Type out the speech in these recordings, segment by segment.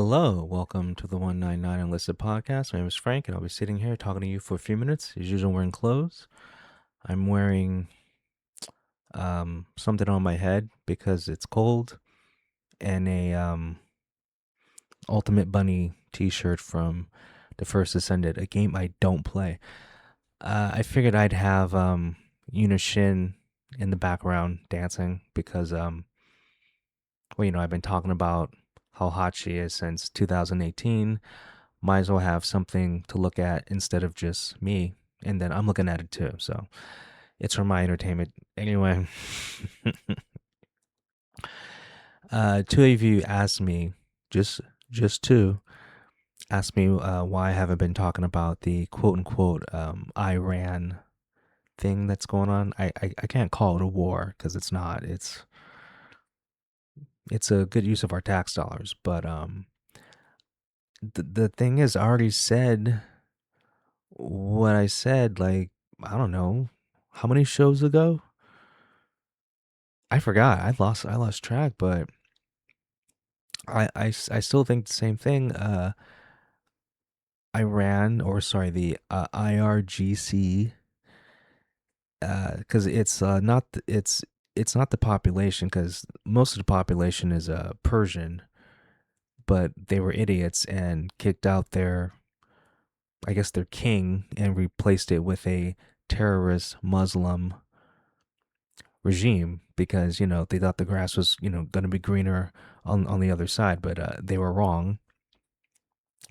Hello, welcome to the 199 Unlisted podcast. My name is Frank, and I'll be sitting here talking to you for a few minutes. As usual, I'm wearing clothes. I'm wearing something on my head because it's cold, and a Ultimate Bunny T-shirt from The First Ascended, a game I don't play. I figured I'd have Unishin in the background dancing because I've been talking about how hot she is since 2018. Might as well have something to look at instead of just me. And then I'm looking at it too. So it's for my entertainment. Anyway, two of you asked me, just two, asked me why I haven't been talking about the quote unquote Iran thing that's going on. I can't call it a war because it's not. It's a good use of our tax dollars. But the thing is, I already said what I said, like, I don't know, how many shows ago? I forgot. I lost track, but I still think the same thing. Iran, or sorry, the IRGC, because it's not the population, because most of the population is Persian, but they were idiots and kicked out their, I guess, their king and replaced it with a terrorist Muslim regime because they thought the grass was going to be greener on the other side, but they were wrong.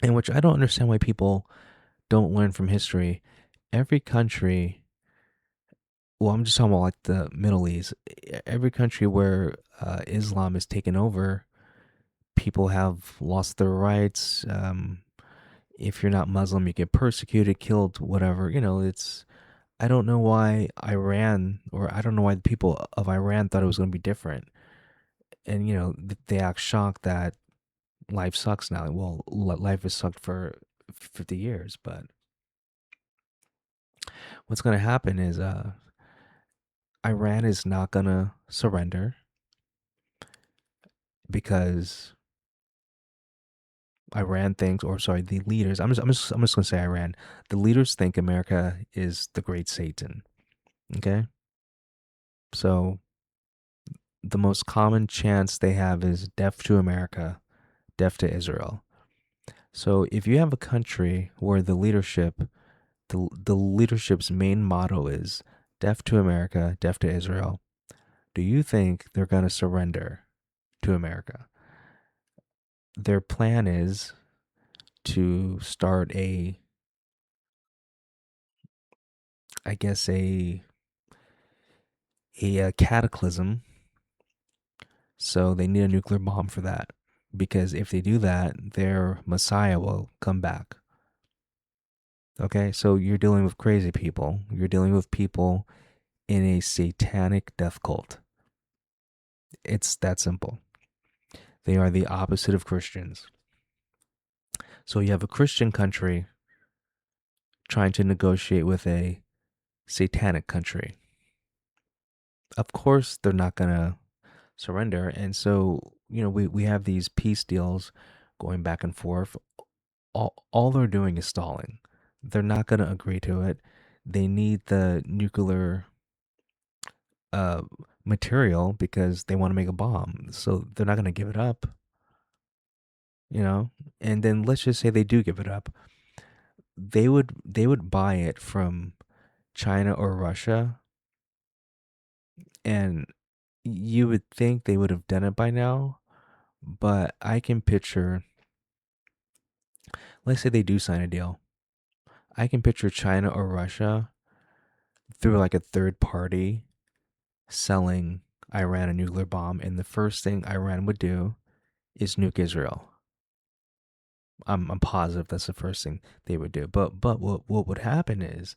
And which I don't understand why people don't learn from history. Every country, well, I'm just talking about like the Middle East. Every country where Islam is taken over, people have lost their rights. If you're not Muslim, you get persecuted, killed, whatever. It's I don't know why Iran, or I don't know why the people of Iran thought it was going to be different. And they act shocked that life sucks now. Well, life has sucked for 50 years, but what's going to happen is Iran is not going to surrender because Iran thinks, or sorry, the leaders. I'm just going to say Iran. The leaders think America is the great Satan. Okay, so the most common chance they have is death to America, death to Israel. So if you have a country where the leadership's main motto is death to America, death to Israel, do you think they're going to surrender to America? Their plan is to start I guess, a cataclysm. So they need a nuclear bomb for that. Because if they do that, their Messiah will come back. Okay, so you're dealing with crazy people. You're dealing with people in a satanic death cult. It's that simple. They are the opposite of Christians. So you have a Christian country trying to negotiate with a satanic country. Of course, they're not going to surrender. And so, we have these peace deals going back and forth. All they're doing is stalling. They're not going to agree to it. They need the nuclear uh, material because they want to make a bomb. So they're not going to give it up, you know? And then let's just say they do give it up. They would buy it from China or Russia, and you would think they would have done it by now, but I can picture, let's say they do sign a deal. I can picture China or Russia through like a third party selling Iran a nuclear bomb, and the first thing Iran would do is nuke Israel. I'm positive that's the first thing they would do. But what would happen is,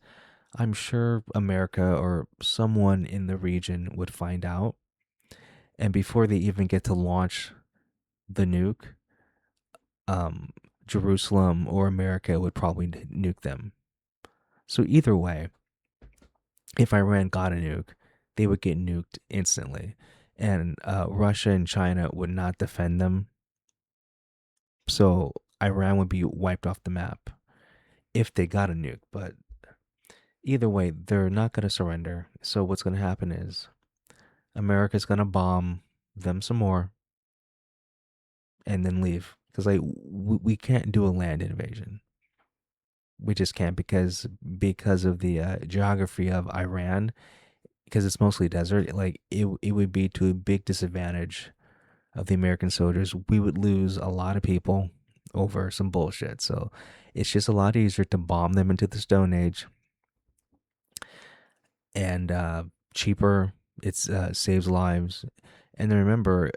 I'm sure America or someone in the region would find out, and before they even get to launch the nuke, um, Jerusalem or America would probably nuke them. So either way, if Iran got a nuke, they would get nuked instantly, and Russia and China would not defend them. So Iran would be wiped off the map if they got a nuke. But either way, they're not going to surrender. So what's going to happen is America's going to bomb them some more and then leave. Because like we can't do a land invasion. We just can't because of the geography of Iran, because it's mostly desert. Like it would be to a big disadvantage of the American soldiers. We would lose a lot of people over some bullshit. So it's just a lot easier to bomb them into the Stone Age and cheaper. It saves lives. And then remember,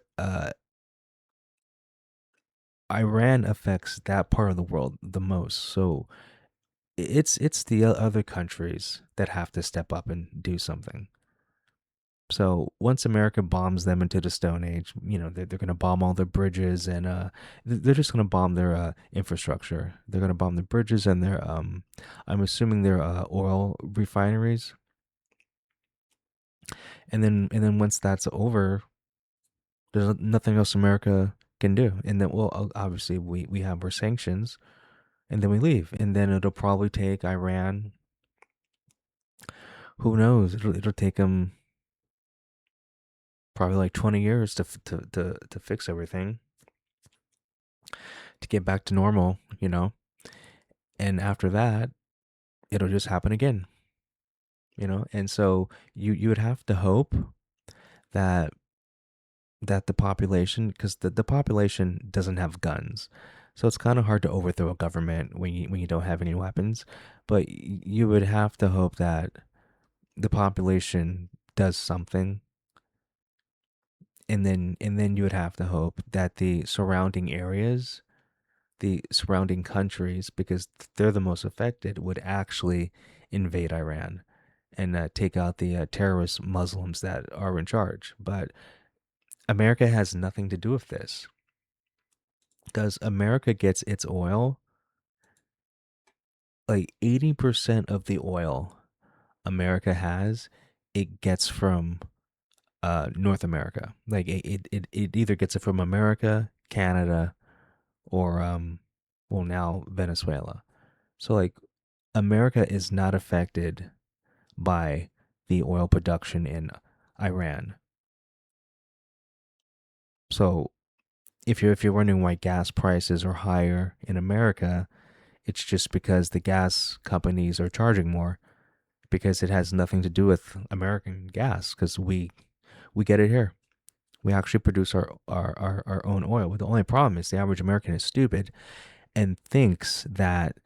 Iran affects that part of the world the most. So it's the other countries that have to step up and do something. So once America bombs them into the Stone Age, they're going to bomb all their bridges and they're just going to bomb their infrastructure. They're going to bomb the bridges and their I'm assuming their oil refineries. And then once that's over, there's nothing else America can do. And then, well, obviously we have our sanctions, and then we leave, and then it'll probably take Iran. Who knows? It'll take them probably like 20 years to fix everything, to get back to normal, and after that it'll just happen again, and so you would have to hope that the population, because the population doesn't have guns, so it's kind of hard to overthrow a government when you don't have any weapons, but you would have to hope that the population does something, and then you would have to hope that the surrounding areas, the surrounding countries, because they're the most affected, would actually invade Iran and take out the terrorist Muslims that are in charge. But America has nothing to do with this, because America gets its oil, like 80% of the oil America has, it gets from North America. Like it either gets it from America, Canada, or well, now Venezuela. So like America is not affected by the oil production in Iran. So if you're wondering why gas prices are higher in America, it's just because the gas companies are charging more, because it has nothing to do with American gas, because we get it here. We actually produce our own oil. But the only problem is the average American is stupid and thinks that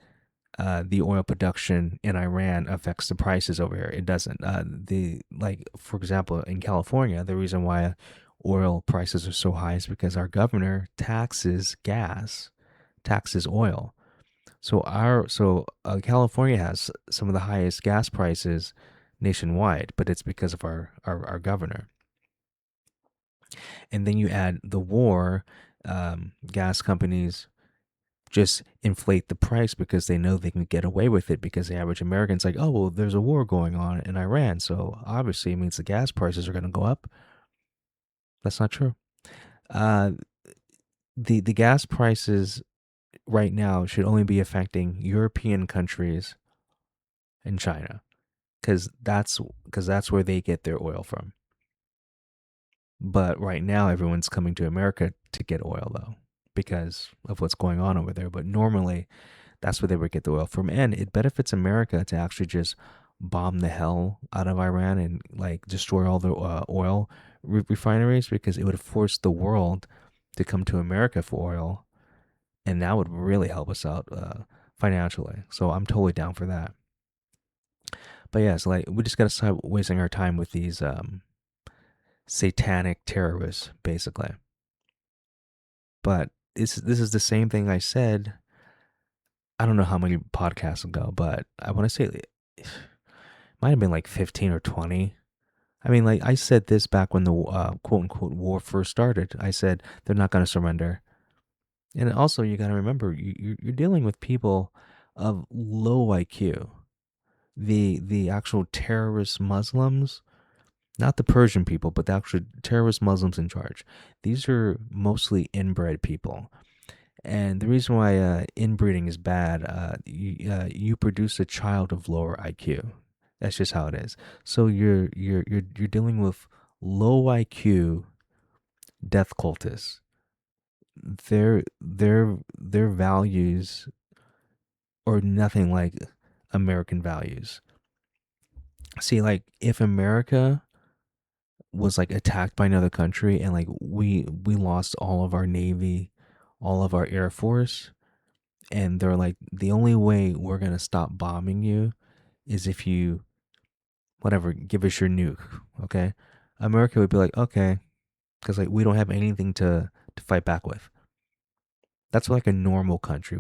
the oil production in Iran affects the prices over here. It doesn't. For example, in California, the reason why oil prices are so high is because our governor taxes gas, taxes oil. So California has some of the highest gas prices nationwide, but it's because of our governor. And then you add the war, gas companies just inflate the price because they know they can get away with it, because the average American's like, oh, well, there's a war going on in Iran. So obviously it means the gas prices are going to go up. That's not true. Uh, the gas prices right now should only be affecting European countries and China, because that's where they get their oil from. But right now everyone's coming to America to get oil, though, because of what's going on over there. But normally that's where they would get the oil from. And it benefits America to actually just bomb the hell out of Iran and like destroy all the oil refineries, because it would force the world to come to America for oil. And that would really help us out financially. So I'm totally down for that. But yeah, so like we just got to stop wasting our time with these satanic terrorists, basically. But this is the same thing I said. I don't know how many podcasts ago, but I want to say it might have been like 15 or 20. I mean, like I said this back when the quote unquote war first started. I said they're not going to surrender. And also, you got to remember, you're dealing with people of low IQ. The actual terrorist Muslims, not the Persian people, but the actual terrorist Muslims in charge. These are mostly inbred people. And the reason why inbreeding is bad, you produce a child of lower IQ. That's just how it is. So you're dealing with low IQ death cultists. Their values are nothing like American values. See, like if America was like attacked by another country and like we lost all of our navy, all of our air force, and they're like the only way we're going to stop bombing you is if you whatever give us your nuke, okay? America would be like, okay, cuz like we don't have anything to fight back with. That's what like a normal country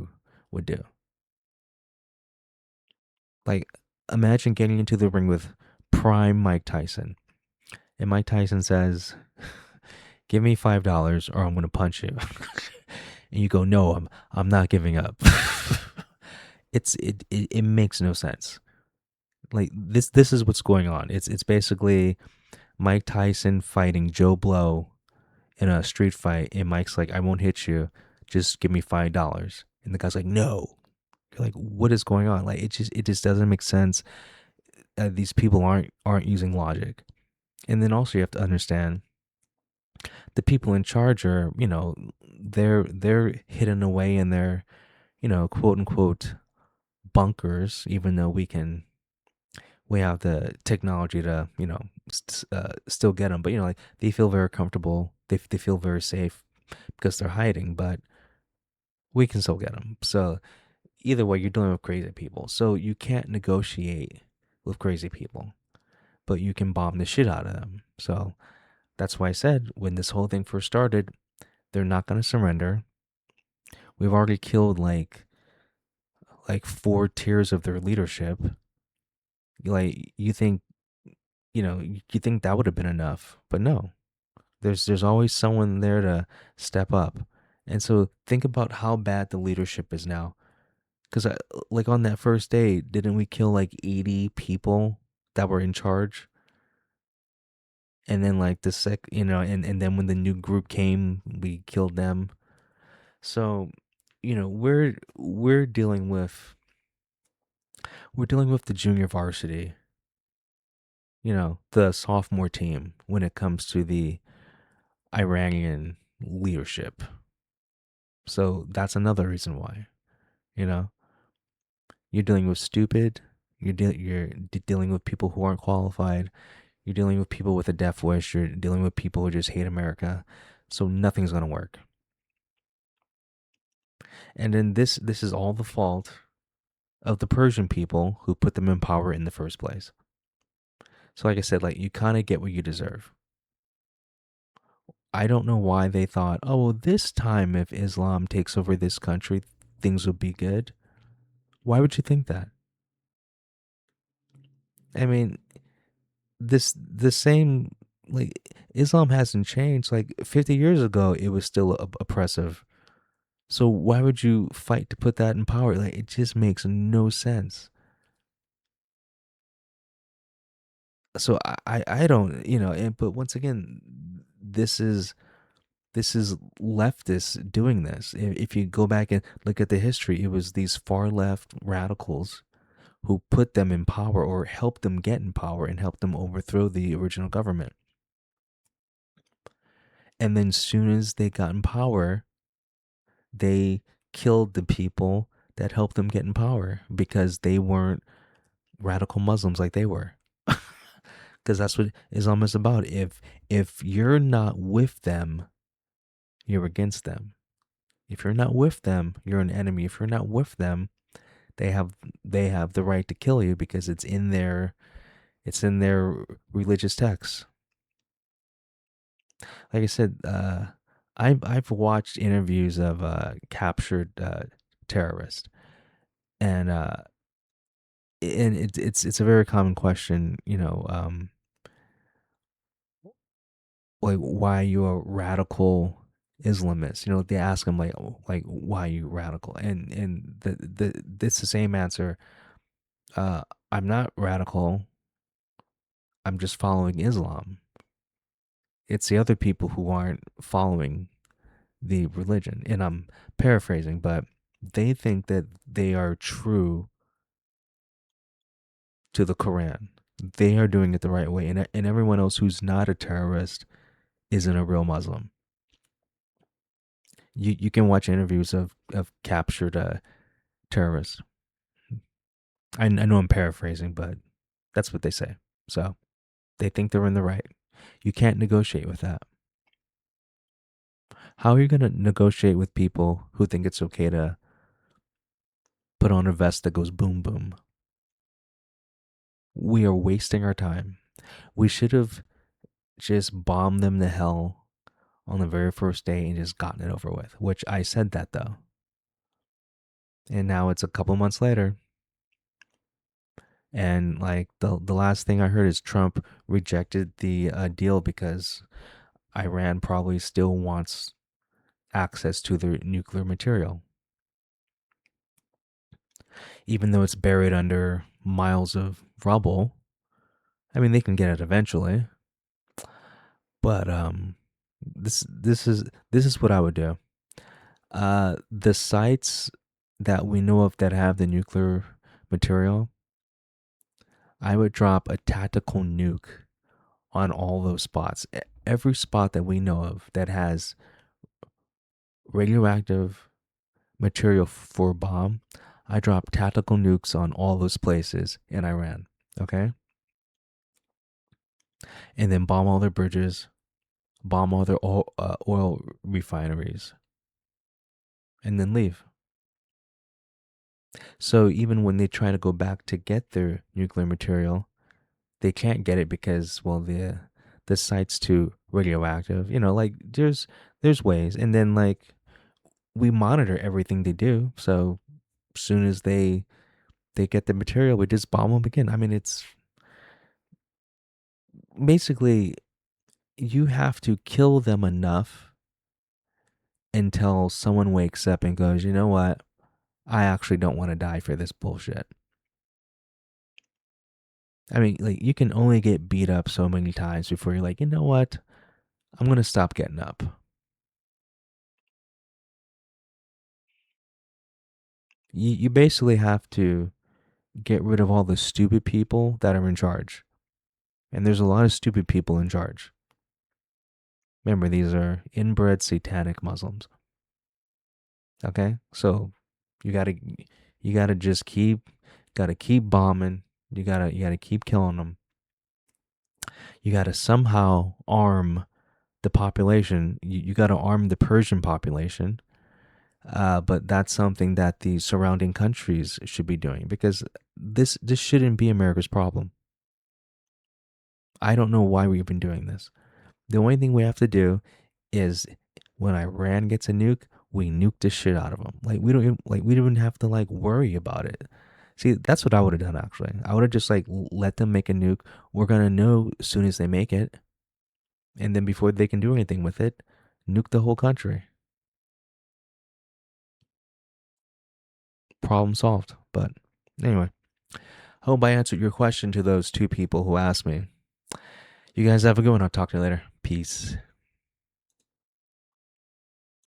would do. Like imagine getting into the ring with prime Mike Tyson. And Mike Tyson says, "Give me $5 or I'm going to punch you." And you go, "No, I'm not giving up." It makes no sense. Like this is what's going on. It's basically Mike Tyson fighting Joe Blow in a street fight, and Mike's like, "I won't hit you. Just give me $5." And the guy's like, "No." You're like, "What is going on?" Like it just doesn't make sense. These people aren't using logic. And then also you have to understand the people in charge are, they're hidden away in their, quote unquote bunkers, even though we have the technology to, still get them. But, like they feel very comfortable. They feel very safe because they're hiding, but we can still get them. So either way, you're dealing with crazy people. So you can't negotiate with crazy people, but you can bomb the shit out of them. So that's why I said when this whole thing first started, they're not going to surrender. We've already killed like four tiers of their leadership. Like you think that would have been enough, but no. There's always someone there to step up. And so think about how bad the leadership is now. Cuz like on that first day, didn't we kill like 80 people that were in charge? And then like and then when the new group came, we killed them. So, we're dealing with the junior varsity, the sophomore team when it comes to the Iranian leadership. So that's another reason why, you know, you're dealing with stupid, dealing with people who aren't qualified, you're dealing with people with a death wish, you're dealing with people who just hate America. So nothing's going to work. And then this is all the fault of the Persian people who put them in power in the first place. So like I said, like you kind of get what you deserve. I don't know why they thought, oh, well, this time if Islam takes over this country, things will be good. Why would you think that? I mean, the same like Islam hasn't changed. Like 50 years ago, it was still oppressive. So why would you fight to put that in power? Like it just makes no sense. So I don't, but once again, this is this is leftists doing this. If you go back and look at the history, it was these far left radicals who put them in power or helped them get in power and helped them overthrow the original government. And then soon as they got in power, they killed the people that helped them get in power because they weren't radical Muslims like they were. Because that's what Islam is about. If you're not with them, you're against them. If you're not with them, you're an enemy. If you're not with them, they have they have the right to kill you because it's in their religious texts. Like I said, I've watched interviews of captured terrorists, and it's a very common question, like why you a radical Islamist? They ask them like why are you radical? And it's the same answer. Uh, I'm not radical. I'm just following Islam. It's the other people who aren't following. the religion. And I'm paraphrasing, but they think that they are true to the Quran. They are doing it the right way. And everyone else who's not a terrorist isn't a real Muslim. You can watch interviews of captured terrorists. I know I'm paraphrasing, but that's what they say. So they think they're in the right. You can't negotiate with that. How are you going to negotiate with people who think it's okay to put on a vest that goes boom boom? We are wasting our time. We should have just bombed them to hell on the very first day and just gotten it over with, which I said that though. And now it's a couple months later. And like the last thing I heard is Trump rejected the deal because Iran probably still wants access to their nuclear material, even though it's buried under miles of rubble. I mean, they can get it eventually, but this is what I would do. The sites that we know of that have the nuclear material, I would drop a tactical nuke on all those spots. Every spot that we know of that has radioactive material for a bomb, I drop tactical nukes on all those places in Iran. Okay? And then bomb all their bridges, bomb all their oil refineries, and then leave. So even when they try to go back to get their nuclear material, they can't get it because, well, the site's too radioactive. Like there's ways, and then like we monitor everything they do. So as soon as they get the material, we just bomb them again. I mean, it's basically you have to kill them enough until someone wakes up and goes, you know what? I actually don't want to die for this bullshit. I mean, like you can only get beat up so many times before you're like, you know what? I'm gonna stop getting up. You basically have to get rid of all the stupid people that are in charge. And there's a lot of stupid people in charge. Remember, these are inbred satanic Muslims. Okay? So you gotta you gotta just keep bombing. You gotta keep killing them. You gotta somehow arm the population. You gotta arm the Persian population. But that's something that the surrounding countries should be doing because this shouldn't be America's problem. I don't know why we've been doing this. The only thing we have to do is when Iran gets a nuke, we nuke the shit out of them. Like we don't even have to like worry about it. See, that's what I would have done actually. I would have just like let them make a nuke. We're gonna know as soon as they make it, and then before they can do anything with it, nuke the whole country. Problem solved. But anyway, hope I answered your question to those two people who asked me. You guys have a good one. I'll talk to you later. Peace.